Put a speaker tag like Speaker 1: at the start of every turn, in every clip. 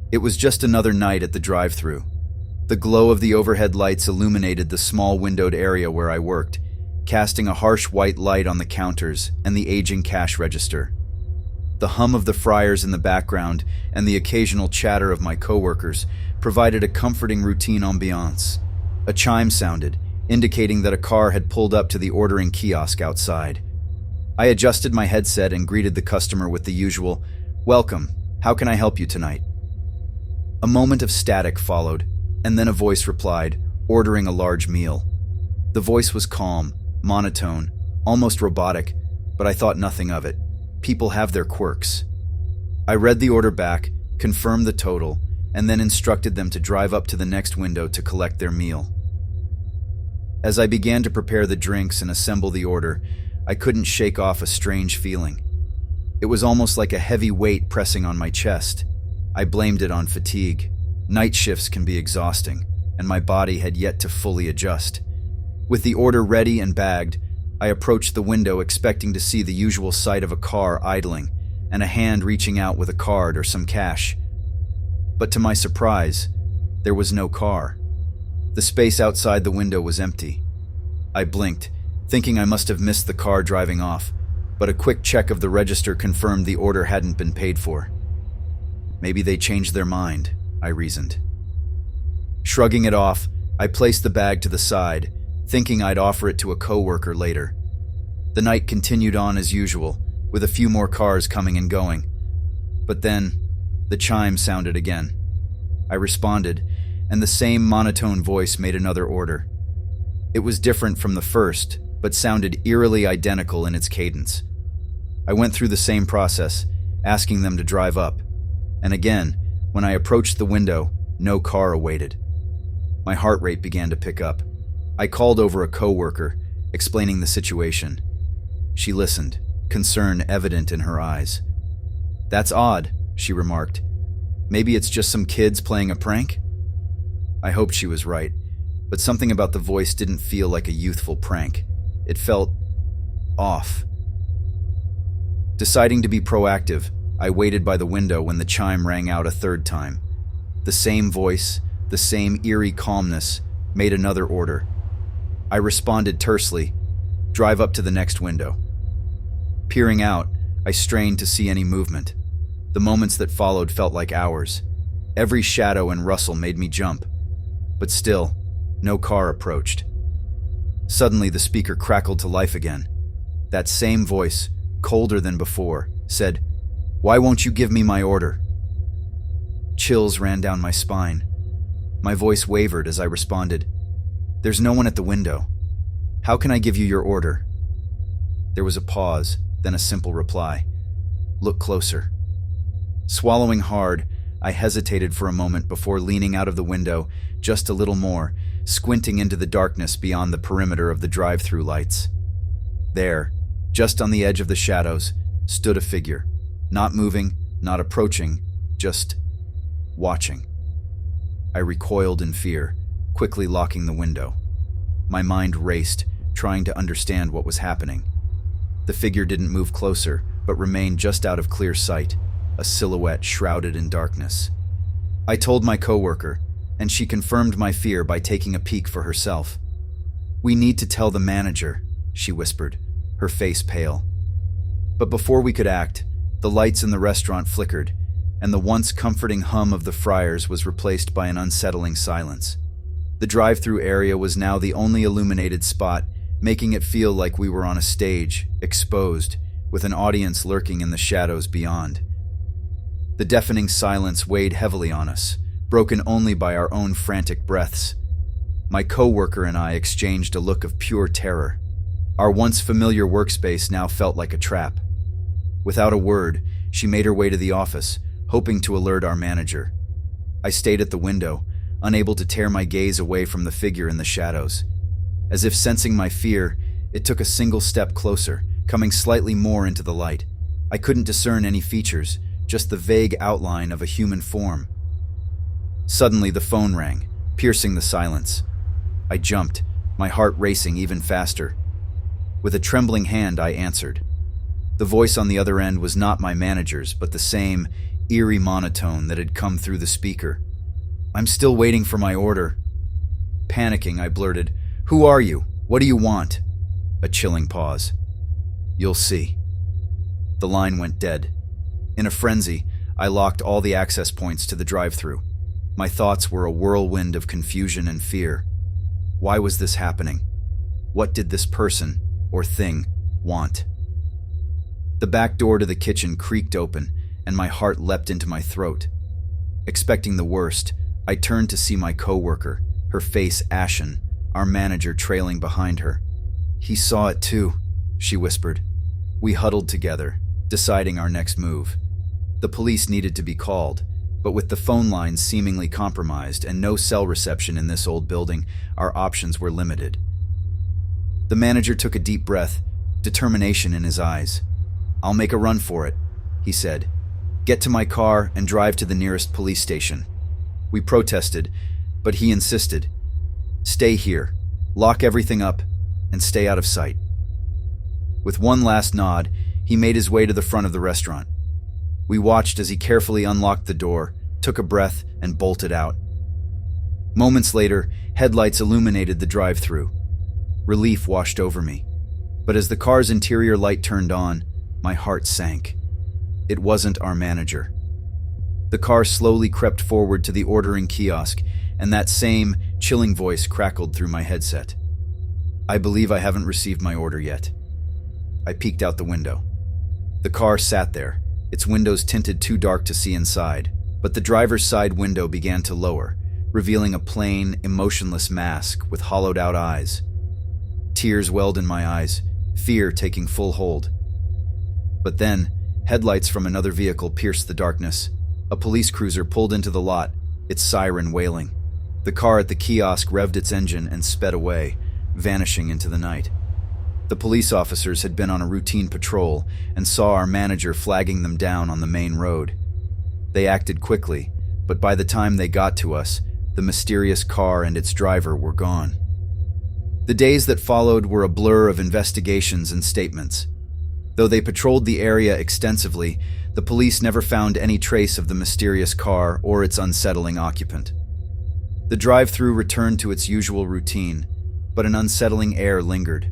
Speaker 1: It was just another night at the drive-thru. The glow of the overhead lights illuminated the small windowed area where I worked, casting a harsh white light on the counters and the aging cash register. The hum of the fryers in the background and the occasional chatter of my coworkers provided a comforting routine ambiance. A chime sounded, indicating that a car had pulled up to the ordering kiosk outside. I adjusted my headset and greeted the customer with the usual, "Welcome, how can I help you tonight?" A moment of static followed, and then a voice replied, ordering a large meal. The voice was calm, monotone, almost robotic, but I thought nothing of it. People have their quirks. I read the order back, confirmed the total, and then instructed them to drive up to the next window to collect their meal. As I began to prepare the drinks and assemble the order, I couldn't shake off a strange feeling. It was almost like a heavy weight pressing on my chest. I blamed it on fatigue. Night shifts can be exhausting, and my body had yet to fully adjust. With the order ready and bagged, I approached the window expecting to see the usual sight of a car idling and a hand reaching out with a card or some cash. But to my surprise, there was no car. The space outside the window was empty. I blinked, thinking I must have missed the car driving off, but a quick check of the register confirmed the order hadn't been paid for. Maybe they changed their mind, I reasoned. Shrugging it off, I placed the bag to the side, thinking I'd offer it to a coworker later. The night continued on as usual, with a few more cars coming and going. But then, the chime sounded again. I responded, and the same monotone voice made another order. It was different from the first, but sounded eerily identical in its cadence. I went through the same process, asking them to drive up. And again, when I approached the window, no car awaited. My heart rate began to pick up. I called over a coworker, explaining the situation. She listened, concern evident in her eyes. "That's odd," she remarked. "Maybe it's just some kids playing a prank?" I hoped she was right, but something about the voice didn't feel like a youthful prank. It felt off. Deciding to be proactive, I waited by the window when the chime rang out a third time. The same voice, the same eerie calmness, made another order. I responded tersely, "Drive up to the next window." Peering out, I strained to see any movement. The moments that followed felt like hours. Every shadow and rustle made me jump. But still, no car approached. Suddenly, the speaker crackled to life again. That same voice, colder than before, said, "Why won't you give me my order?" Chills ran down my spine. My voice wavered as I responded, "There's no one at the window. How can I give you your order?" There was a pause, then a simple reply, "Look closer." Swallowing hard, I hesitated for a moment before leaning out of the window just a little more, squinting into the darkness beyond the perimeter of the drive-thru lights. There, just on the edge of the shadows, stood a figure, not moving, not approaching, just watching. I recoiled in fear, quickly locking the window. My mind raced, trying to understand what was happening. The figure didn't move closer, but remained just out of clear sight, a silhouette shrouded in darkness. I told my coworker, and she confirmed my fear by taking a peek for herself. "We need to tell the manager," she whispered, her face pale. But before we could act, the lights in the restaurant flickered, and the once comforting hum of the fryers was replaced by an unsettling silence. The drive-thru area was now the only illuminated spot, making it feel like we were on a stage, exposed, with an audience lurking in the shadows beyond. The deafening silence weighed heavily on us, broken only by our own frantic breaths. My coworker and I exchanged a look of pure terror. Our once familiar workspace now felt like a trap. Without a word, she made her way to the office, hoping to alert our manager. I stayed at the window, unable to tear my gaze away from the figure in the shadows. As if sensing my fear, it took a single step closer, coming slightly more into the light. I couldn't discern any features, just the vague outline of a human form. Suddenly, the phone rang, piercing the silence. I jumped, my heart racing even faster. With a trembling hand, I answered. The voice on the other end was not my manager's, but the same, eerie monotone that had come through the speaker. "I'm still waiting for my order." Panicking, I blurted, "Who are you? What do you want?" A chilling pause. "You'll see." The line went dead. In a frenzy, I locked all the access points to the drive-thru. My thoughts were a whirlwind of confusion and fear. Why was this happening? What did this person, or thing, want? The back door to the kitchen creaked open, and my heart leapt into my throat. Expecting the worst, I turned to see my coworker, her face ashen, our manager trailing behind her. "He saw it too," she whispered. We huddled together, deciding our next move. The police needed to be called, but with the phone lines seemingly compromised and no cell reception in this old building, our options were limited. The manager took a deep breath, determination in his eyes. "I'll make a run for it," he said. "Get to my car and drive to the nearest police station." We protested, but he insisted. "Stay here, lock everything up, and stay out of sight." With one last nod, he made his way to the front of the restaurant. We watched as he carefully unlocked the door, took a breath, and bolted out. Moments later, headlights illuminated the drive-thru. Relief washed over me. But as the car's interior light turned on, my heart sank. It wasn't our manager. The car slowly crept forward to the ordering kiosk, and that same, chilling voice crackled through my headset. "I believe I haven't received my order yet." I peeked out the window. The car sat there, its windows tinted too dark to see inside, but the driver's side window began to lower, revealing a plain, emotionless mask with hollowed-out eyes. Tears welled in my eyes, fear taking full hold. But then, headlights from another vehicle pierced the darkness. A police cruiser pulled into the lot, its siren wailing. The car at the kiosk revved its engine and sped away, vanishing into the night. The police officers had been on a routine patrol and saw our manager flagging them down on the main road. They acted quickly, but by the time they got to us, the mysterious car and its driver were gone. The days that followed were a blur of investigations and statements. Though they patrolled the area extensively, the police never found any trace of the mysterious car or its unsettling occupant. The drive-thru returned to its usual routine, but an unsettling air lingered.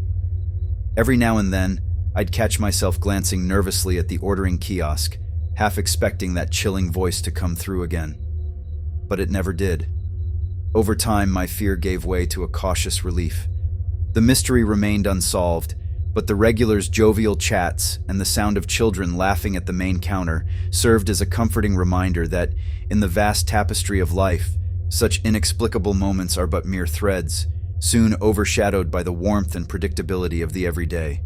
Speaker 1: Every now and then, I'd catch myself glancing nervously at the ordering kiosk, half expecting that chilling voice to come through again. But it never did. Over time, my fear gave way to a cautious relief. The mystery remained unsolved, but the regulars' jovial chats and the sound of children laughing at the main counter served as a comforting reminder that, in the vast tapestry of life, such inexplicable moments are but mere threads, soon overshadowed by the warmth and predictability of the everyday.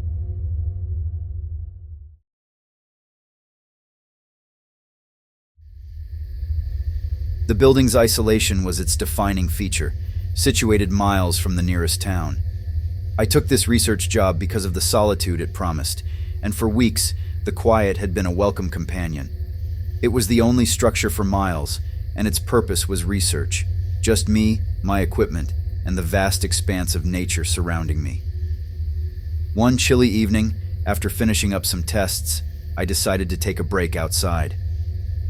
Speaker 1: The building's isolation was its defining feature, situated miles from the nearest town. I took this research job because of the solitude it promised, and for weeks, the quiet had been a welcome companion. It was the only structure for miles, and its purpose was research. Just me, my equipment, and the vast expanse of nature surrounding me. One chilly evening, after finishing up some tests, I decided to take a break outside.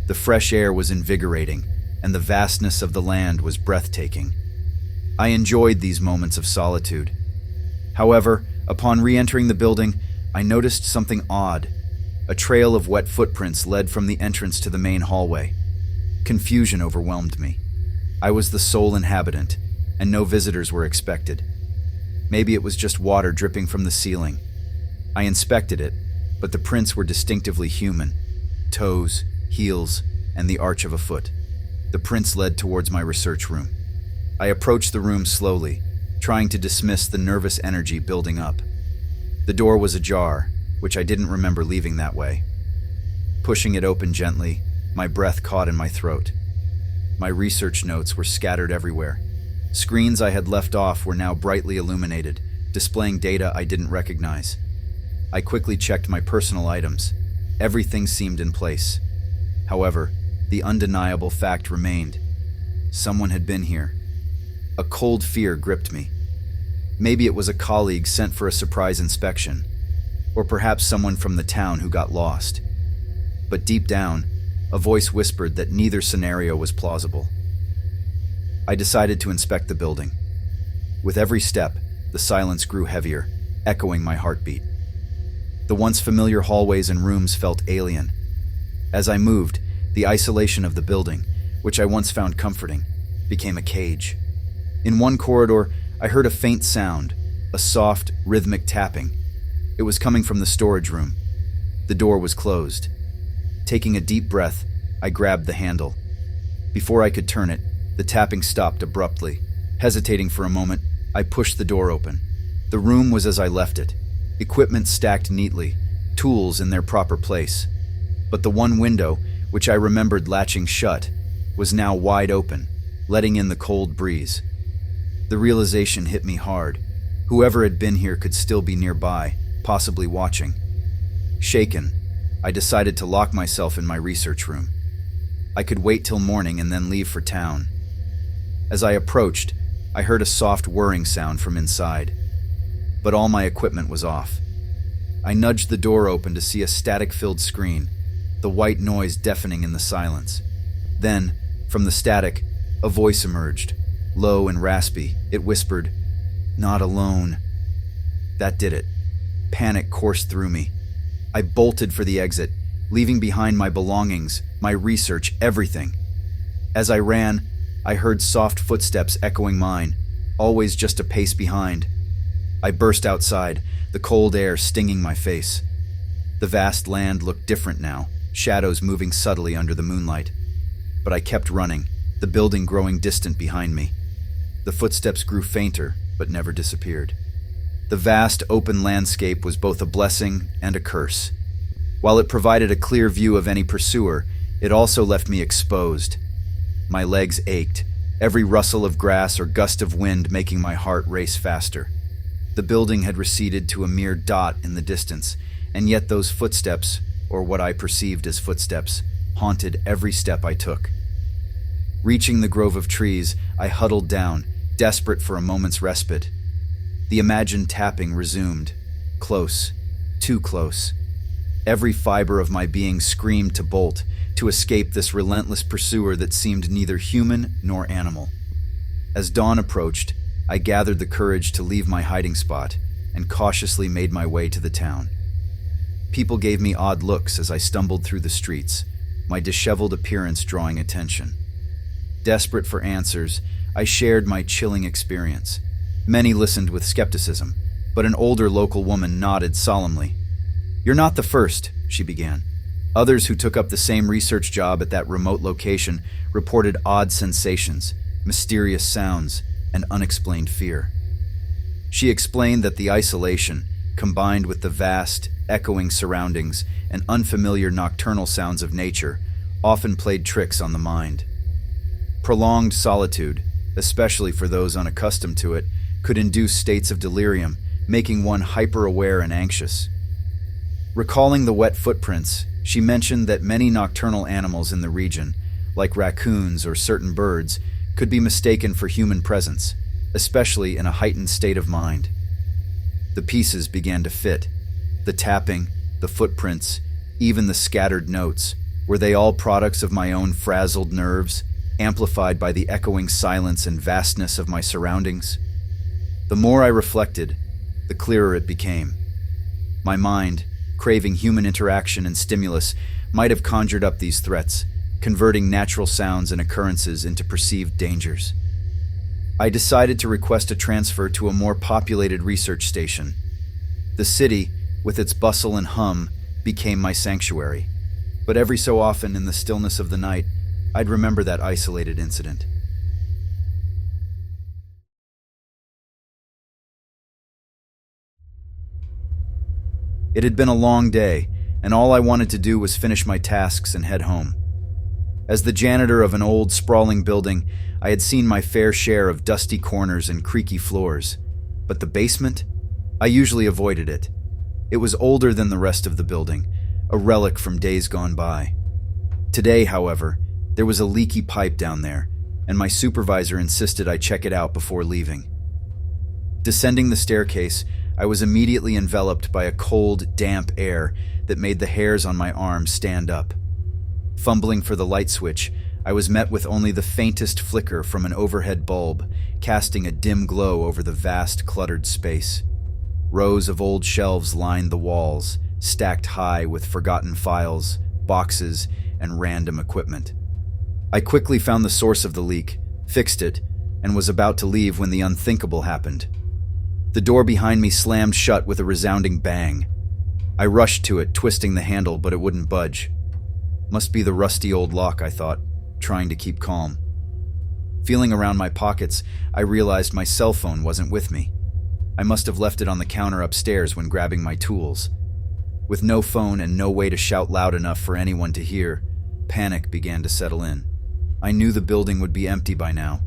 Speaker 1: The fresh air was invigorating, and the vastness of the land was breathtaking. I enjoyed these moments of solitude. However, upon re-entering the building, I noticed something odd. A trail of wet footprints led from the entrance to the main hallway. Confusion overwhelmed me. I was the sole inhabitant, and no visitors were expected. Maybe it was just water dripping from the ceiling. I inspected it, but the prints were distinctively human. Toes, heels, and the arch of a foot. The prints led towards my research room. I approached the room slowly, trying to dismiss the nervous energy building up. The door was ajar, which I didn't remember leaving that way. Pushing it open gently, my breath caught in my throat. My research notes were scattered everywhere. Screens I had left off were now brightly illuminated, displaying data I didn't recognize. I quickly checked my personal items. Everything seemed in place. However, the undeniable fact remained. Someone had been here. A cold fear gripped me. Maybe it was a colleague sent for a surprise inspection, or perhaps someone from the town who got lost. But deep down, A voice whispered that neither scenario was plausible. I decided to inspect the building. With every step, the silence grew heavier, echoing my heartbeat. The once familiar hallways and rooms felt alien. As I moved, the isolation of the building, which I once found comforting, became a cage. In one corridor, I heard a faint sound, a soft, rhythmic tapping. It was coming from the storage room. The door was closed. Taking a deep breath, I grabbed the handle. Before I could turn it, the tapping stopped abruptly. Hesitating for a moment, I pushed the door open. The room was as I left it. Equipment stacked neatly, tools in their proper place. But the one window, which I remembered latching shut, was now wide open, letting in the cold breeze. The realization hit me hard. Whoever had been here could still be nearby, possibly watching. Shaken, I decided to lock myself in my research room. I could wait till morning and then leave for town. As I approached, I heard a soft whirring sound from inside. But all my equipment was off. I nudged the door open to see a static-filled screen, the white noise deafening in the silence. Then, from the static, a voice emerged. Low and raspy, it whispered, "Not alone." That did it. Panic coursed through me. I bolted for the exit, leaving behind my belongings, my research, everything. As I ran, I heard soft footsteps echoing mine, always just a pace behind. I burst outside, the cold air stinging my face. The vast land looked different now, shadows moving subtly under the moonlight. But I kept running, the building growing distant behind me. The footsteps grew fainter, but never disappeared. The vast, open landscape was both a blessing and a curse. While it provided a clear view of any pursuer, it also left me exposed. My legs ached, every rustle of grass or gust of wind making my heart race faster. The building had receded to a mere dot in the distance, and yet those footsteps, or what I perceived as footsteps, haunted every step I took. Reaching the grove of trees, I huddled down, desperate for a moment's respite. The imagined tapping resumed. Close, too close. Every fiber of my being screamed to bolt, to escape this relentless pursuer that seemed neither human nor animal. As dawn approached, I gathered the courage to leave my hiding spot and cautiously made my way to the town. People gave me odd looks as I stumbled through the streets, my disheveled appearance drawing attention. Desperate for answers, I shared my chilling experience. Many listened with skepticism, but an older local woman nodded solemnly. "You're not the first," she began. Others who took up the same research job at that remote location reported odd sensations, mysterious sounds, and unexplained fear. She explained that the isolation, combined with the vast, echoing surroundings and unfamiliar nocturnal sounds of nature, often played tricks on the mind. Prolonged solitude, especially for those unaccustomed to it, could induce states of delirium, making one hyper-aware and anxious. Recalling the wet footprints, she mentioned that many nocturnal animals in the region, like raccoons or certain birds, could be mistaken for human presence, especially in a heightened state of mind. The pieces began to fit. The tapping, the footprints, even the scattered notes, were they all products of my own frazzled nerves, amplified by the echoing silence and vastness of my surroundings? The more I reflected, the clearer it became. My mind, craving human interaction and stimulus, might have conjured up these threats, converting natural sounds and occurrences into perceived dangers. I decided to request a transfer to a more populated research station. The city, with its bustle and hum, became my sanctuary. But every so often in the stillness of the night, I'd remember that isolated incident. It had been a long day, and all I wanted to do was finish my tasks and head home. As the janitor of an old, sprawling building, I had seen my fair share of dusty corners and creaky floors. But the basement? I usually avoided it. It was older than the rest of the building, a relic from days gone by. Today, however, there was a leaky pipe down there, and my supervisor insisted I check it out before leaving. Descending the staircase, I was immediately enveloped by a cold, damp air that made the hairs on my arms stand up. Fumbling for the light switch, I was met with only the faintest flicker from an overhead bulb, casting a dim glow over the vast, cluttered space. Rows of old shelves lined the walls, stacked high with forgotten files, boxes, and random equipment. I quickly found the source of the leak, fixed it, and was about to leave when the unthinkable happened. The door behind me slammed shut with a resounding bang. I rushed to it, twisting the handle, but it wouldn't budge. Must be the rusty old lock, I thought, trying to keep calm. Feeling around my pockets, I realized my cell phone wasn't with me. I must have left it on the counter upstairs when grabbing my tools. With no phone and no way to shout loud enough for anyone to hear, panic began to settle in. I knew the building would be empty by now.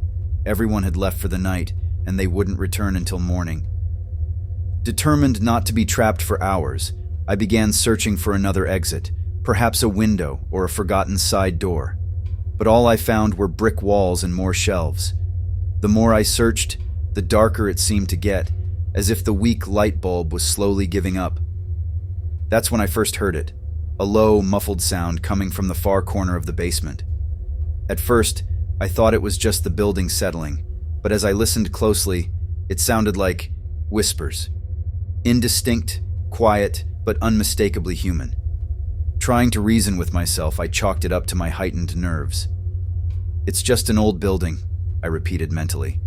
Speaker 1: Everyone had left for the night, and they wouldn't return until morning. Determined not to be trapped for hours, I began searching for another exit, perhaps a window or a forgotten side door. But all I found were brick walls and more shelves. The more I searched, the darker it seemed to get, as if the weak light bulb was slowly giving up. That's when I first heard it, a low, muffled sound coming from the far corner of the basement. At first, I thought it was just the building settling, but as I listened closely, it sounded like whispers. Indistinct, quiet, but unmistakably human. Trying to reason with myself, I chalked it up to my heightened nerves. It's just an old building, I repeated mentally.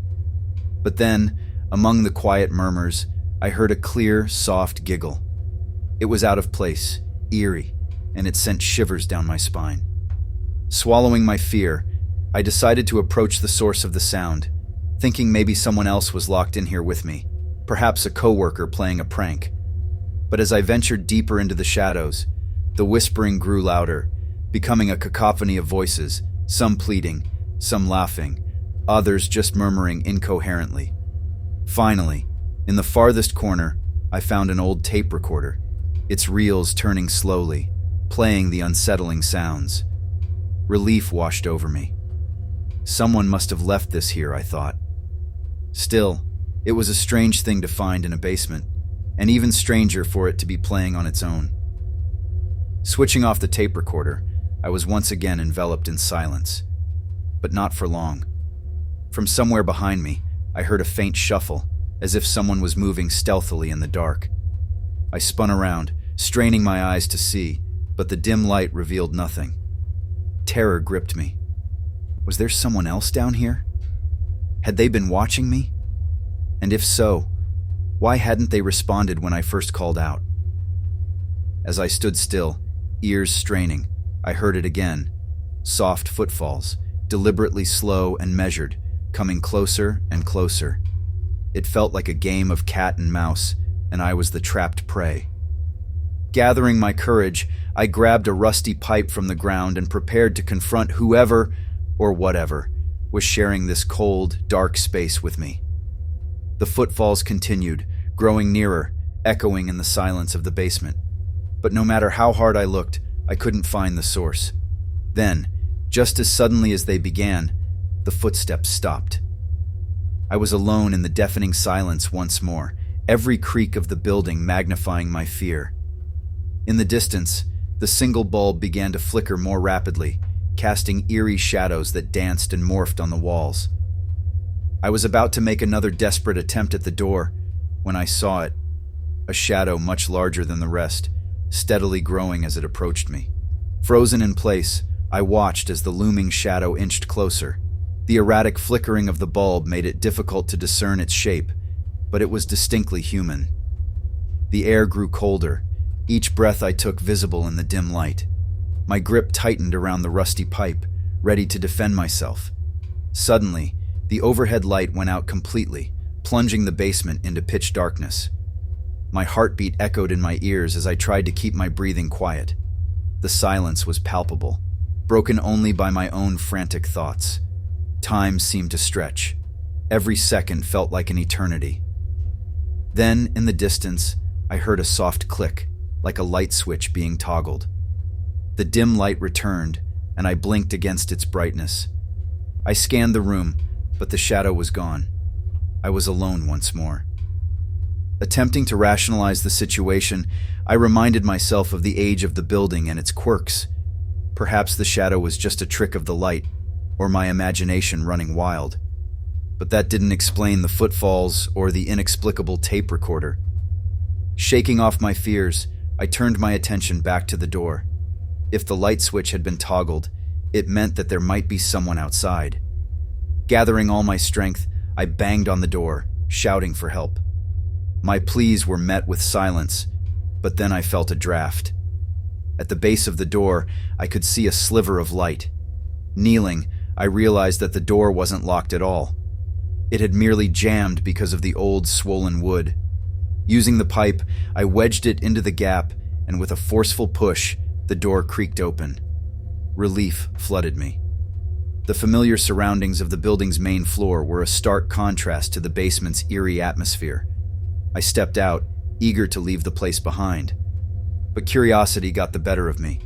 Speaker 1: But then, among the quiet murmurs, I heard a clear, soft giggle. It was out of place, eerie, and it sent shivers down my spine. Swallowing my fear, I decided to approach the source of the sound, thinking maybe someone else was locked in here with me, perhaps a coworker playing a prank. But as I ventured deeper into the shadows, the whispering grew louder, becoming a cacophony of voices, some pleading, some laughing, others just murmuring incoherently. Finally, in the farthest corner, I found an old tape recorder, its reels turning slowly, playing the unsettling sounds. Relief washed over me. Someone must have left this here, I thought. Still, it was a strange thing to find in a basement, and even stranger for it to be playing on its own. Switching off the tape recorder, I was once again enveloped in silence. But not for long. From somewhere behind me, I heard a faint shuffle, as if someone was moving stealthily in the dark. I spun around, straining my eyes to see, but the dim light revealed nothing. Terror gripped me. Was there someone else down here? Had they been watching me? And if so, why hadn't they responded when I first called out? As I stood still, ears straining, I heard it again. Soft footfalls, deliberately slow and measured, coming closer and closer. It felt like a game of cat and mouse, and I was the trapped prey. Gathering my courage, I grabbed a rusty pipe from the ground and prepared to confront whoever, or whatever, was sharing this cold, dark space with me. The footfalls continued, growing nearer, echoing in the silence of the basement. But no matter how hard I looked, I couldn't find the source. Then, just as suddenly as they began, the footsteps stopped. I was alone in the deafening silence once more, every creak of the building magnifying my fear. In the distance, the single bulb began to flicker more rapidly, casting eerie shadows that danced and morphed on the walls. I was about to make another desperate attempt at the door when I saw it, a shadow much larger than the rest, steadily growing as it approached me. Frozen in place, I watched as the looming shadow inched closer. The erratic flickering of the bulb made it difficult to discern its shape, but it was distinctly human. The air grew colder, each breath I took visible in the dim light. My grip tightened around the rusty pipe, ready to defend myself. Suddenly, the overhead light went out completely, plunging the basement into pitch darkness. My heartbeat echoed in my ears as I tried to keep my breathing quiet. The silence was palpable, broken only by my own frantic thoughts. Time seemed to stretch. Every second felt like an eternity. Then, in the distance, I heard a soft click, like a light switch being toggled. The dim light returned, and I blinked against its brightness. I scanned the room, but the shadow was gone. I was alone once more. Attempting to rationalize the situation, I reminded myself of the age of the building and its quirks. Perhaps the shadow was just a trick of the light, or my imagination running wild. But that didn't explain the footfalls or the inexplicable tape recorder. Shaking off my fears, I turned my attention back to the door. If the light switch had been toggled, it meant that there might be someone outside. Gathering all my strength, I banged on the door, shouting for help. My pleas were met with silence, but then I felt a draft. At the base of the door, I could see a sliver of light. Kneeling, I realized that the door wasn't locked at all. It had merely jammed because of the old, swollen wood. Using the pipe, I wedged it into the gap, and with a forceful push, the door creaked open. Relief flooded me. The familiar surroundings of the building's main floor were a stark contrast to the basement's eerie atmosphere. I stepped out, eager to leave the place behind. But curiosity got the better of me.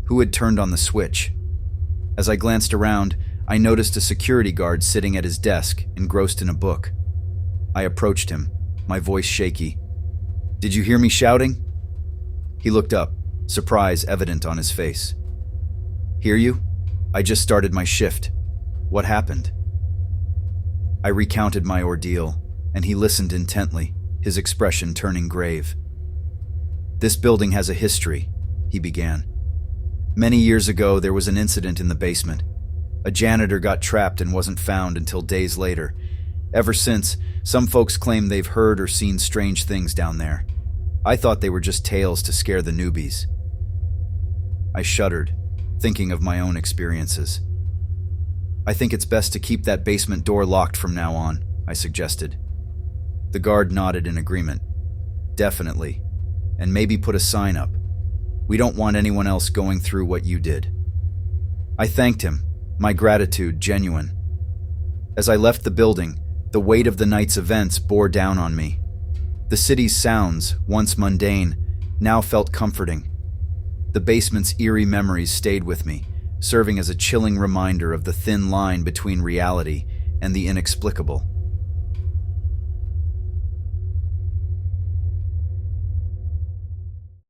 Speaker 1: Who had turned on the switch? As I glanced around, I noticed a security guard sitting at his desk, engrossed in a book. I approached him, my voice shaky. "Did you hear me shouting?" He looked up, surprise evident on his face. "Hear you? I just started my shift. What happened?" I recounted my ordeal, and he listened intently, his expression turning grave. "This building has a history," he began. "Many years ago, there was an incident in the basement. A janitor got trapped and wasn't found until days later. Ever since, some folks claim they've heard or seen strange things down there. I thought they were just tales to scare the newbies." I shuddered, thinking of my own experiences. "I think it's best to keep that basement door locked from now on," I suggested. The guard nodded in agreement. "Definitely. And maybe put a sign up. We don't want anyone else going through what you did." I thanked him, my gratitude genuine. As I left the building, the weight of the night's events bore down on me. The city's sounds, once mundane, now felt comforting. The basement's eerie memories stayed with me, serving as a chilling reminder of the thin line between reality and the inexplicable.